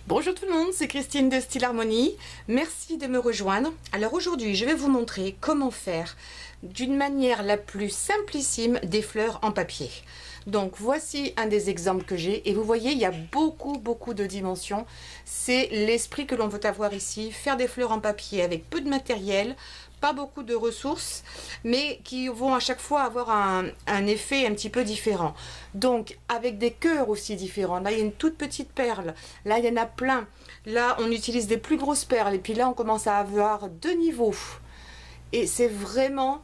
Bonjour tout le monde, c'est Christine de Style Harmonie. Merci de me rejoindre. Alors aujourd'hui, je vais vous montrer comment faire d'une manière la plus simplissime des fleurs en papier. Donc voici un des exemples que j'ai et vous voyez, il y a beaucoup de dimensions. C'est l'esprit que l'on veut avoir ici, faire des fleurs en papier avec peu de matériel, pas beaucoup de ressources, mais qui vont à chaque fois avoir un effet un petit peu différent. Donc avec des cœurs aussi différents. Là il y a une toute petite perle, là il y en a plein. Là on utilise des plus grosses perles et puis là on commence à avoir deux niveaux. Et c'est vraiment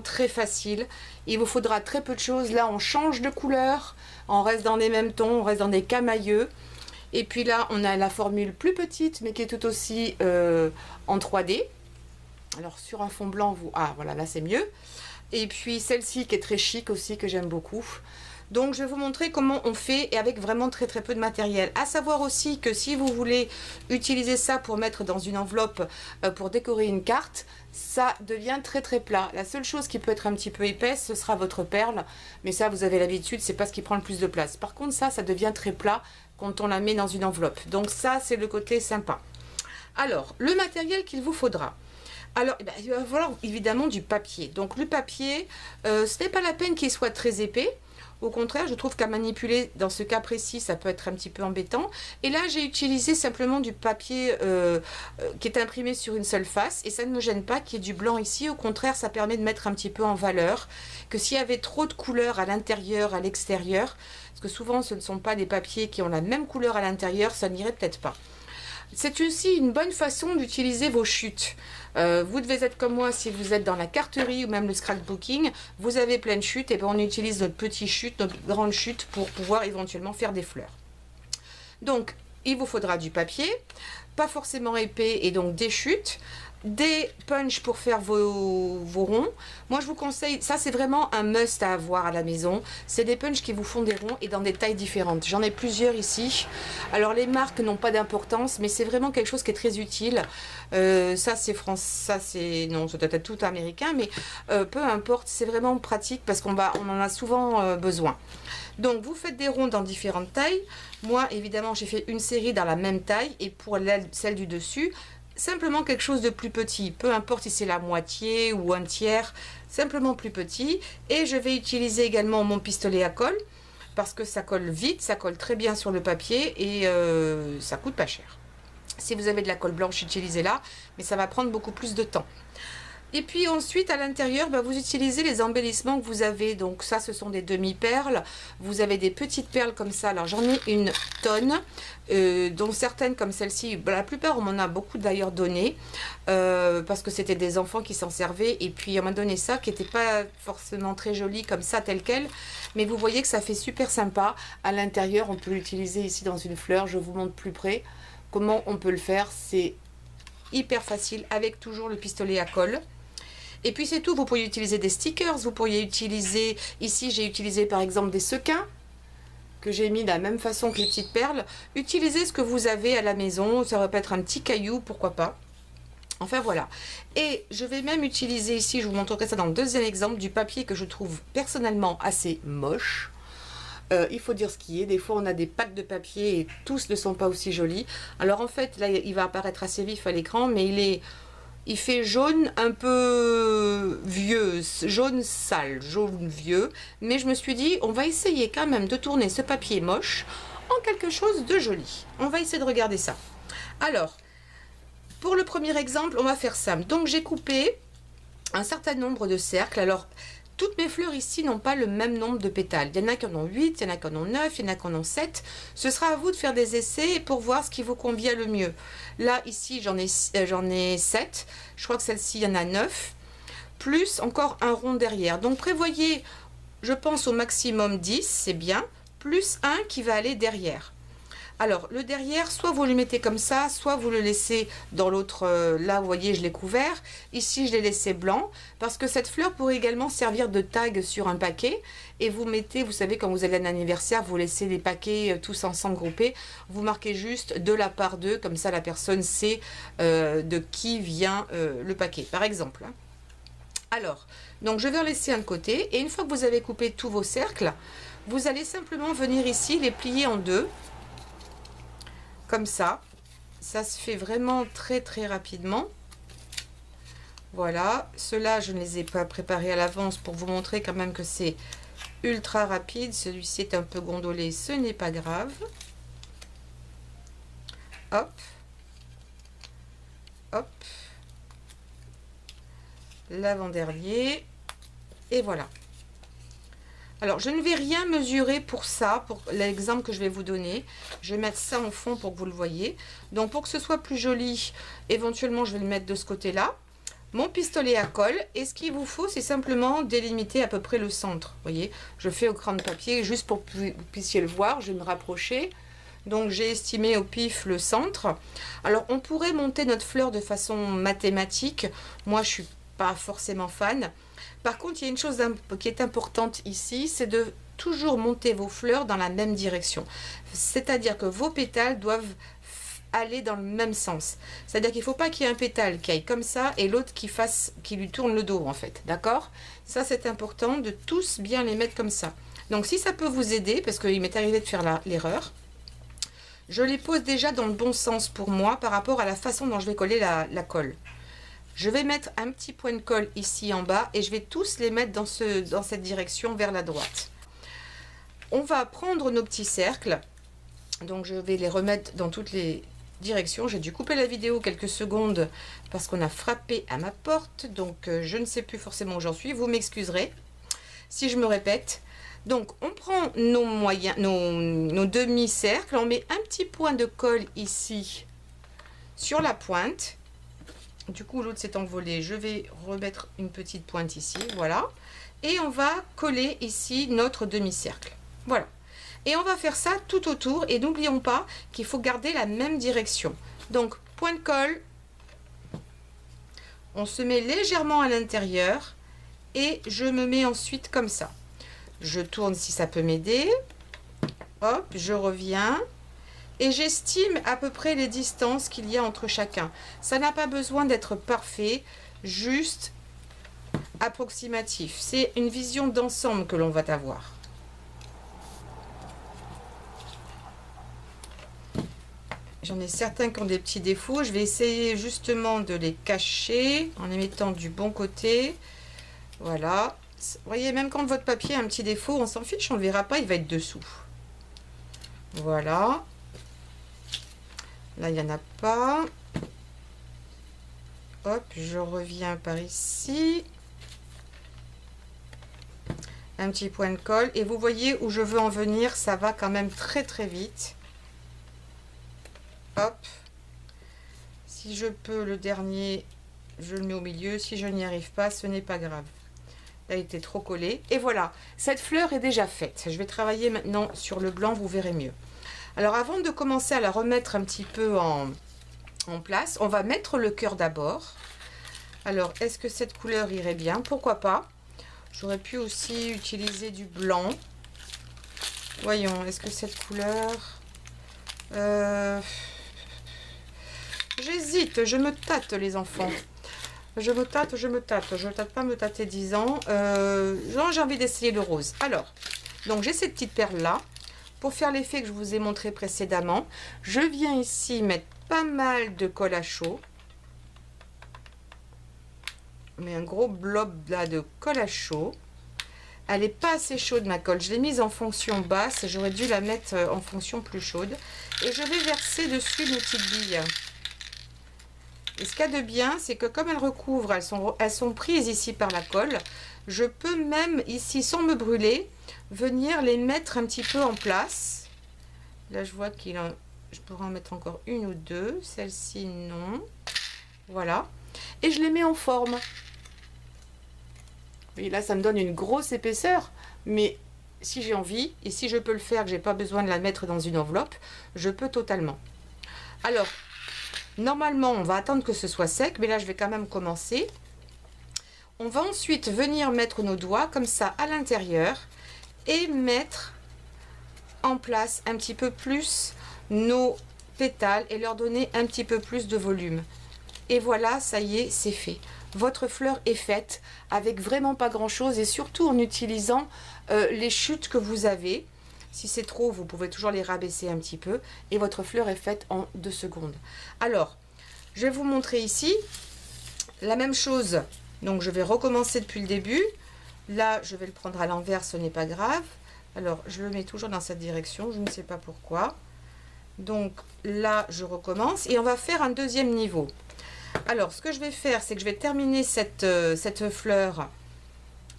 très facile. Il vous faudra très peu de choses. Là on change de couleur, on reste dans les mêmes tons, on reste dans des camailleux. Et puis là on a la formule plus petite mais qui est tout aussi en 3D. Alors sur un fond blanc, voilà, là c'est mieux. Et puis celle-ci qui est très chic aussi, que j'aime beaucoup. Donc je vais vous montrer comment on fait et avec vraiment très peu de matériel. À savoir aussi que si vous voulez utiliser ça pour mettre dans une enveloppe pour décorer une carte, ça devient très plat. La seule chose qui peut être un petit peu épaisse, ce sera votre perle. Mais ça vous avez l'habitude, c'est pas ce qui prend le plus de place. Par contre ça devient très plat quand on la met dans une enveloppe. Donc ça c'est le côté sympa. Alors le matériel qu'il vous faudra. Alors, il va falloir évidemment du papier. Donc le papier, ce n'est pas la peine qu'il soit très épais. Au contraire, je trouve qu'à manipuler, dans ce cas précis, ça peut être un petit peu embêtant. Et là, j'ai utilisé simplement du papier qui est imprimé sur une seule face. Et ça ne me gêne pas qu'il y ait du blanc ici. Au contraire, ça permet de mettre un petit peu en valeur. Que s'il y avait trop de couleurs à l'intérieur, à l'extérieur, parce que souvent, ce ne sont pas des papiers qui ont la même couleur à l'intérieur, ça n'irait peut-être pas. C'est aussi une bonne façon d'utiliser vos chutes. Vous devez être comme moi si vous êtes dans la carterie ou même le scrapbooking. Vous avez plein de chutes et bien on utilise notre petite chute, notre grande chute pour pouvoir éventuellement faire des fleurs. Donc il vous faudra du papier, pas forcément épais et donc des chutes. Des punch pour faire vos ronds. Moi je vous conseille, ça c'est vraiment un must à avoir à la maison, c'est des punch qui vous font des ronds et dans des tailles différentes. J'en ai plusieurs ici. Alors les marques n'ont pas d'importance, mais c'est vraiment quelque chose qui est très utile. Ça c'est France, ça c'est, non, ça doit être tout américain, mais peu importe, c'est vraiment pratique parce qu'on en a souvent besoin. Donc vous faites des ronds dans différentes tailles. Moi évidemment j'ai fait une série dans la même taille et pour celle du dessus, simplement quelque chose de plus petit, peu importe si c'est la moitié ou un tiers, simplement plus petit. Et je vais utiliser également mon pistolet à colle parce que ça colle vite, ça colle très bien sur le papier et ça coûte pas cher. Si vous avez de la colle blanche, utilisez-la, mais ça va prendre beaucoup plus de temps. Et puis ensuite à l'intérieur, vous utilisez les embellissements que vous avez. Donc ça ce sont des demi-perles. Vous avez des petites perles comme ça. Alors j'en ai une tonne, dont certaines comme celle-ci, la plupart on m'en a beaucoup d'ailleurs donné. Parce que c'était des enfants qui s'en servaient. Et puis on m'a donné ça qui n'était pas forcément très joli comme ça tel quel. Mais vous voyez que ça fait super sympa. À l'intérieur on peut l'utiliser ici dans une fleur. Je vous montre plus près comment on peut le faire. C'est hyper facile avec toujours le pistolet à colle. Et puis c'est tout, vous pourriez utiliser des stickers, vous pourriez utiliser, ici j'ai utilisé par exemple des sequins, que j'ai mis de la même façon que les petites perles. Utilisez ce que vous avez à la maison, ça peut être un petit caillou, pourquoi pas. Enfin voilà. Et je vais même utiliser ici, je vous montrerai ça dans le deuxième exemple, du papier que je trouve personnellement assez moche. Il faut dire ce qui est, des fois on a des packs de papier et tous ne sont pas aussi jolis. Alors en fait là il va apparaître assez vif à l'écran, mais il fait jaune un peu vieux, jaune sale, jaune vieux. Mais je me suis dit, on va essayer quand même de tourner ce papier moche en quelque chose de joli. On va essayer de regarder ça. Alors, pour le premier exemple, on va faire simple. Donc j'ai coupé un certain nombre de cercles. Alors, toutes mes fleurs ici n'ont pas le même nombre de pétales. Il y en a qui en ont 8, il y en a qui en ont 9, il y en a qui en ont 7. Ce sera à vous de faire des essais pour voir ce qui vous convient le mieux. Là, ici, j'en ai 7. Je crois que celle-ci, il y en a 9. Plus encore un rond derrière. Donc, prévoyez, je pense, au maximum 10, c'est bien. Plus un qui va aller derrière. Alors, le derrière, soit vous le mettez comme ça, soit vous le laissez dans l'autre, là, vous voyez, je l'ai couvert. Ici, je l'ai laissé blanc, parce que cette fleur pourrait également servir de tag sur un paquet. Et vous mettez, vous savez, quand vous avez un anniversaire, vous laissez les paquets tous ensemble groupés. Vous marquez juste de la part d'eux, comme ça, la personne sait de qui vient le paquet, par exemple. Alors, donc, je vais en laisser un de côté. Et une fois que vous avez coupé tous vos cercles, vous allez simplement venir ici, les plier en deux. comme ça. Ça se fait vraiment très rapidement. Voilà, ceux-là je ne les ai pas préparés à l'avance pour vous montrer quand même que c'est ultra rapide. Celui-ci est un peu gondolé, ce n'est pas grave. Hop, hop, l'avant-dernier, et voilà. Alors je ne vais rien mesurer pour ça, pour l'exemple que je vais vous donner. Je vais mettre ça en fond pour que vous le voyez. Donc pour que ce soit plus joli, éventuellement je vais le mettre de ce côté-là. Mon pistolet à colle, et ce qu'il vous faut, c'est simplement délimiter à peu près le centre. Vous voyez, je fais au crayon de papier juste pour que vous puissiez le voir. Je vais me rapprocher. Donc j'ai estimé au pif le centre. Alors on pourrait monter notre fleur de façon mathématique. Moi je suis pas forcément fan. Par contre, il y a une chose qui est importante ici, c'est de toujours monter vos fleurs dans la même direction. C'est-à-dire que vos pétales doivent aller dans le même sens. C'est-à-dire qu'il ne faut pas qu'il y ait un pétale qui aille comme ça et l'autre qui lui tourne le dos en fait. D'accord? Ça c'est important de tous bien les mettre comme ça. Donc si ça peut vous aider, parce qu'il m'est arrivé de faire l'erreur, je les pose déjà dans le bon sens pour moi par rapport à la façon dont je vais coller la colle. Je vais mettre un petit point de colle ici en bas et je vais tous les mettre dans cette direction vers la droite. On va prendre nos petits cercles. Donc je vais les remettre dans toutes les directions. J'ai dû couper la vidéo quelques secondes parce qu'on a frappé à ma porte. Donc je ne sais plus forcément où j'en suis. Vous m'excuserez si je me répète. Donc on prend nos moyens, nos demi-cercles. On met un petit point de colle ici sur la pointe. Du coup l'autre s'est envolé. Je vais remettre une petite pointe ici. Voilà. Et on va coller ici notre demi-cercle. Voilà. Et on va faire ça tout autour et n'oublions pas qu'il faut garder la même direction. Donc point de colle, on se met légèrement à l'intérieur et je me mets ensuite comme ça. Je tourne si ça peut m'aider. Hop, je reviens et j'estime à peu près les distances qu'il y a entre chacun. Ça n'a pas besoin d'être parfait, juste approximatif. C'est une vision d'ensemble que l'on va avoir. J'en ai certains qui ont des petits défauts. Je vais essayer justement de les cacher en les mettant du bon côté. Voilà. Vous voyez, même quand votre papier a un petit défaut, on s'en fiche, on ne le verra pas, il va être dessous. Voilà. Là, il n'y en a pas. Hop, je reviens par ici. Un petit point de colle. Et vous voyez où je veux en venir, ça va quand même très vite. Hop, si je peux le dernier, je le mets au milieu. Si je n'y arrive pas, ce n'est pas grave. Là, il était trop collé. Et voilà, cette fleur est déjà faite. Je vais travailler maintenant sur le blanc, vous verrez mieux. Alors, avant de commencer à la remettre un petit peu en place, on va mettre le cœur d'abord. Alors, est-ce que cette couleur irait bien? Pourquoi pas? J'aurais pu aussi utiliser du blanc. Voyons, est-ce que cette couleur... J'hésite, je me tâte les enfants. Je me tâte. Je ne tâte pas me tâter 10 ans. J'ai envie d'essayer le rose. Alors, donc j'ai cette petite perle là. Pour faire l'effet que je vous ai montré précédemment, je viens ici mettre pas mal de colle à chaud. Je mets un gros blob là de colle à chaud. Elle n'est pas assez chaude ma colle. Je l'ai mise en fonction basse. J'aurais dû la mettre en fonction plus chaude. Et je vais verser dessus mes petites billes. Et ce qu'il y a de bien, c'est que comme elles recouvrent, elles sont prises ici par la colle, je peux même ici, sans me brûler, venir les mettre un petit peu en place. Là, je vois je pourrais en mettre encore une ou deux. Celle-ci, non. Voilà. Et je les mets en forme. Et là, ça me donne une grosse épaisseur. Mais si j'ai envie, et si je peux le faire, que j'ai pas besoin de la mettre dans une enveloppe, je peux totalement. Alors, normalement, on va attendre que ce soit sec, mais là, je vais quand même commencer. On va ensuite venir mettre nos doigts comme ça à l'intérieur et mettre en place un petit peu plus nos pétales et leur donner un petit peu plus de volume. Et voilà, ça y est, c'est fait. Votre fleur est faite avec vraiment pas grand chose et surtout en utilisant les chutes que vous avez. Si c'est trop, vous pouvez toujours les rabaisser un petit peu et votre fleur est faite en 2 secondes. Alors, je vais vous montrer ici la même chose. Donc, je vais recommencer depuis le début. Là, je vais le prendre à l'envers, ce n'est pas grave. Alors, je le mets toujours dans cette direction, je ne sais pas pourquoi. Donc, là, je recommence et on va faire un deuxième niveau. Alors, ce que je vais faire, c'est que je vais terminer cette fleur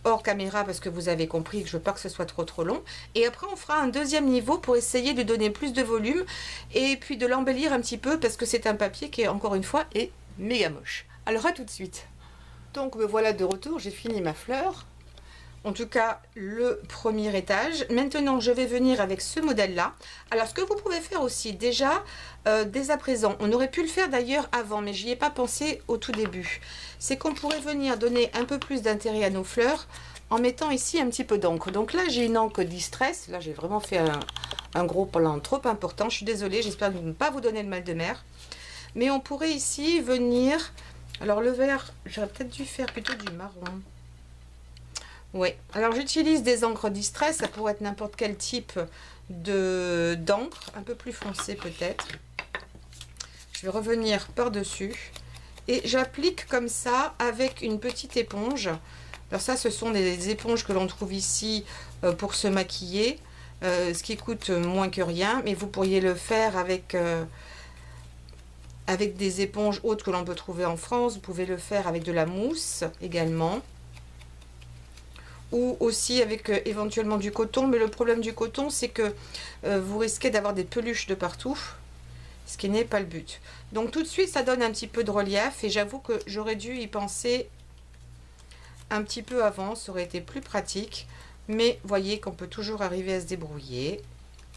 hors caméra parce que vous avez compris que je veux pas que ce soit trop long. Et après, on fera un deuxième niveau pour essayer de donner plus de volume et puis de l'embellir un petit peu parce que c'est un papier qui, encore une fois, est méga moche. Alors, à tout de suite. Donc, me voilà de retour, j'ai fini ma fleur. En tout cas, le premier étage. Maintenant, je vais venir avec ce modèle-là. Alors, ce que vous pouvez faire aussi, déjà, dès à présent, on aurait pu le faire d'ailleurs avant, mais j'y ai pas pensé au tout début. C'est qu'on pourrait venir donner un peu plus d'intérêt à nos fleurs en mettant ici un petit peu d'encre. Donc là, j'ai une encre Distress. Là, j'ai vraiment fait un gros plan trop important. Je suis désolée, j'espère ne pas vous donner le mal de mer. Mais on pourrait ici venir... Alors, le vert, j'aurais peut-être dû faire plutôt du marron. Oui, alors j'utilise des encres Distress, ça pourrait être n'importe quel type d'encre, un peu plus foncé peut-être. Je vais revenir par-dessus et j'applique comme ça avec une petite éponge. Alors ça, ce sont des éponges que l'on trouve ici pour se maquiller, ce qui coûte moins que rien, mais vous pourriez le faire avec des éponges hautes que l'on peut trouver en France. Vous pouvez le faire avec de la mousse également. Ou aussi avec éventuellement du coton, mais le problème du coton, c'est que vous risquez d'avoir des peluches de partout, ce qui n'est pas le but. Donc tout de suite, ça donne un petit peu de relief, et j'avoue que j'aurais dû y penser un petit peu avant, ça aurait été plus pratique, mais voyez qu'on peut toujours arriver à se débrouiller.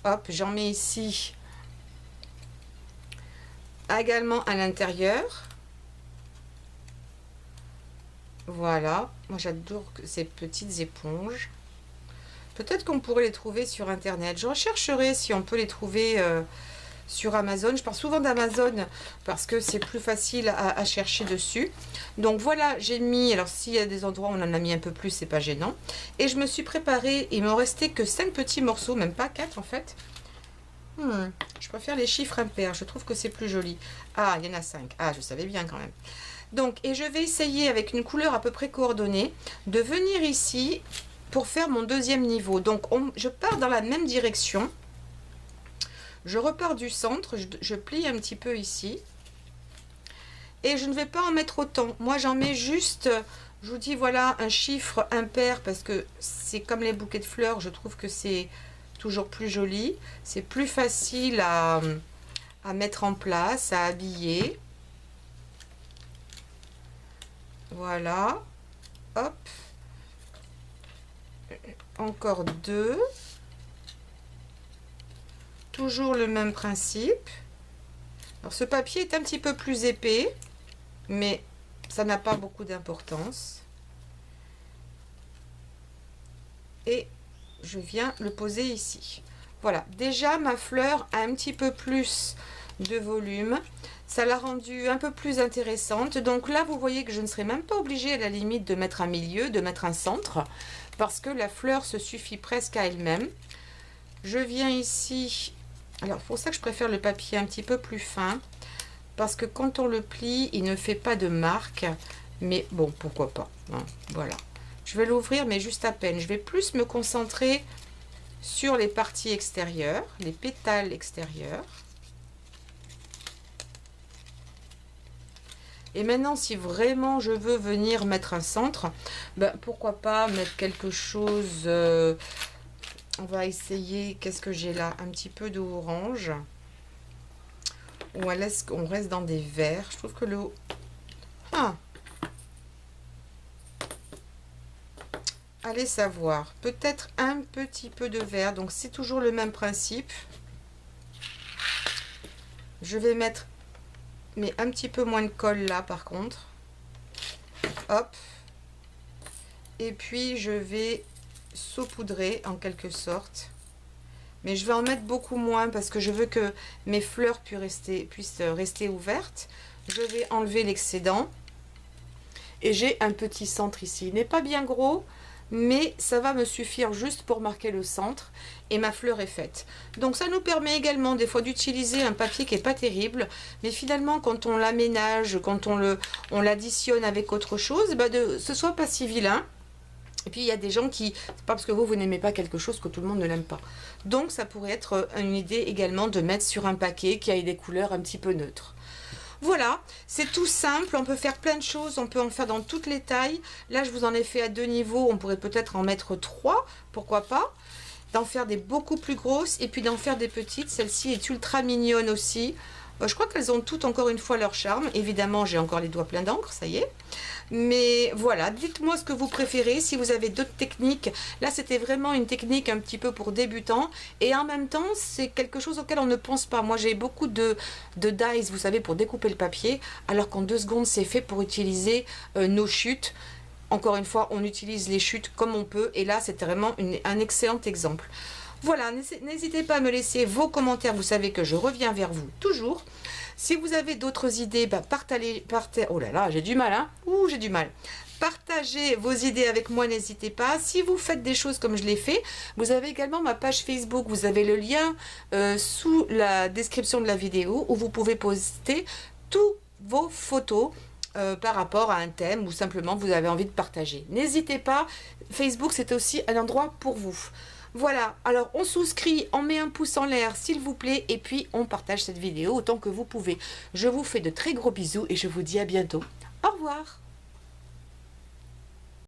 Hop, j'en mets ici également à l'intérieur. Voilà, moi j'adore ces petites éponges. Peut-être qu'on pourrait les trouver sur internet. Je rechercherai si on peut les trouver sur Amazon. Je parle souvent d'Amazon parce que c'est plus facile à chercher dessus. Donc voilà, j'ai mis, alors s'il y a des endroits où on en a mis un peu plus, c'est pas gênant. Et je me suis préparé, il me restait que 5 petits morceaux, même pas 4 en fait. Je préfère les chiffres impairs, je trouve que c'est plus joli. Ah, il y en a 5. Ah, je savais bien quand même. Donc, et je vais essayer avec une couleur à peu près coordonnée de venir ici pour faire mon deuxième niveau. Donc, je pars dans la même direction. Je repars du centre, je plie un petit peu ici. Et je ne vais pas en mettre autant. Moi, j'en mets juste, je vous dis, voilà, un chiffre impair parce que c'est comme les bouquets de fleurs. Je trouve que c'est toujours plus joli. C'est plus facile à mettre en place, à habiller. Voilà, hop, encore 2, toujours le même principe. Alors ce papier est un petit peu plus épais, mais ça n'a pas beaucoup d'importance. Et je viens le poser ici. Voilà, déjà ma fleur a un petit peu plus de volume. Ça l'a rendue un peu plus intéressante. Donc là, vous voyez que je ne serai même pas obligée à la limite de mettre un milieu, de mettre un centre, parce que la fleur se suffit presque à elle-même. Je viens ici. Alors, pour ça que je préfère le papier un petit peu plus fin, parce que quand on le plie, il ne fait pas de marque. Mais bon, pourquoi pas, hein, voilà. Je vais l'ouvrir, mais juste à peine. Je vais plus me concentrer sur les parties extérieures, les pétales extérieurs. Et maintenant, si vraiment je veux venir mettre un centre, ben, pourquoi pas mettre quelque chose... on va essayer, qu'est-ce que j'ai là? Un petit peu d'orange. Ou on reste dans des verts. Je trouve que le... Ah! Allez savoir. Peut-être un petit peu de vert. Donc, c'est toujours le même principe. Je vais mettre... mais un petit peu moins de colle là par contre. Hop. Et puis je vais saupoudrer en quelque sorte. Mais je vais en mettre beaucoup moins parce que je veux que mes fleurs puissent rester ouvertes. Je vais enlever l'excédent. Et j'ai un petit centre ici. Il n'est pas bien gros, mais ça va me suffire juste pour marquer le centre et ma fleur est faite. Donc ça nous permet également des fois d'utiliser un papier qui n'est pas terrible, mais finalement quand on l'aménage, quand on l'additionne avec autre chose, bah ce soit pas si vilain. Et puis il y a des gens qui, c'est pas parce que vous n'aimez pas quelque chose que tout le monde ne l'aime pas. Donc ça pourrait être une idée également de mettre sur un paquet qui a des couleurs un petit peu neutres. Voilà, c'est tout simple, on peut faire plein de choses, on peut en faire dans toutes les tailles. Là, je vous en ai fait à 2 niveaux, on pourrait peut-être en mettre 3, pourquoi pas. D'en faire des beaucoup plus grosses et puis d'en faire des petites. Celle-ci est ultra mignonne aussi. Je crois qu'elles ont toutes encore une fois leur charme. Évidemment, j'ai encore les doigts pleins d'encre, ça y est. Mais voilà, dites-moi ce que vous préférez, si vous avez d'autres techniques. Là, c'était vraiment une technique un petit peu pour débutants. Et en même temps, c'est quelque chose auquel on ne pense pas. Moi, j'ai beaucoup de dies, vous savez, pour découper le papier. Alors qu'en 2 secondes, c'est fait pour utiliser nos chutes. Encore une fois, on utilise les chutes comme on peut. Et là, c'était vraiment un excellent exemple. Voilà, n'hésitez pas à me laisser vos commentaires. Vous savez que je reviens vers vous toujours. Si vous avez d'autres idées, bah partagez. Oh là là, j'ai du mal, hein. Ouh, j'ai du mal. Partagez vos idées avec moi, n'hésitez pas. Si vous faites des choses comme je l'ai fait, vous avez également ma page Facebook. Vous avez le lien sous la description de la vidéo où vous pouvez poster toutes vos photos par rapport à un thème ou simplement vous avez envie de partager. N'hésitez pas, Facebook c'est aussi un endroit pour vous. Voilà, alors on souscrit, on met un pouce en l'air s'il vous plaît et puis on partage cette vidéo autant que vous pouvez. Je vous fais de très gros bisous et je vous dis à bientôt. Au revoir.